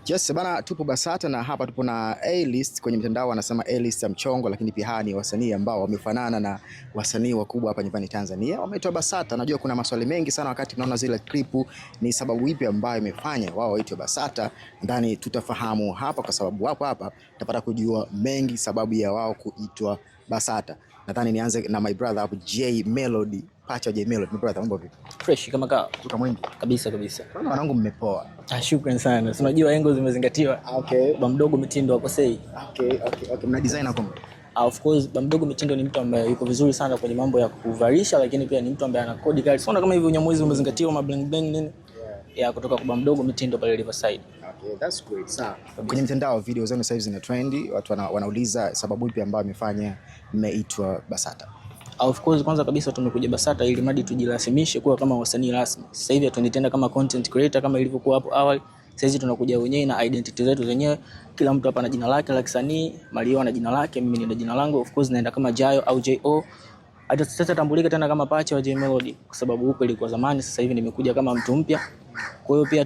Yes, bana, tupo Basata na hapa tupo na A-list kwenye mtandao wanasema A-list ya mchongo, lakini pia ni wasanii ambao wamefanana na wasanii wakubwa hapa nyumbani Tanzania. Wameitwa Basata. Najua kuna maswali mengi sana wakati tunaona zile klipu, ni sababu ipi ambayo imefanya wao waitwe Basata? Ndani tutafahamu hapa, kwa sababu hapa tutapata kujua mengi sababu ya wao kuitwa Basata. Nadhani nianze na my brother hapo, J Melody. Pacha J Melody, my brother, mambo vipi? Fresh kama kaa. Kutoka mwingi. Kabisa. Bwana wanangu mmepoa. Shukrani sana. Unajua engo zimezingatiwa. Okay. Bamdogo Mitindo hakosei. Okay. Mna designer kwa Of course Bamdogo Mitindo ni mtu ambaye yuko vizuri sana kwenye mambo ya kuvalisha, lakini pia ni mtu ambaye ana kodi kali. Sio kama hivyo Unyamwezi umezingatiwa ma bling bling nini? Yeah, kutoka kwa Bamdogo Mitindo pale Riverside. Okay, that's great. Sawa. Kwenye mtandao video zenu sasa hivi zina trendi, watu wanauliza sababu ipi ambayo imefanya mmeitwa Basata? Of course kwanza kabisa tumekuja Basata ili mradi tujirasimishe kuwa kama wasanii rasmi. Sasa hivi tunatenda kama content creator kama ilivyokuwa hapo awali. Sasa hivi tunakuja wenyewe na identity zetu zenyewe. Kila mtu hapa ana jina lake la kisanii, Mario ana jina lake, mimi nina jina langu. Of course naenda kama Jayo au JO. Hata sasa tambulika tena kama Pacha wa J Melody kwa sababu huko ilikuwa zamani, sasa hivi nimekuja kama mtu mpya. Kwa hiyo pia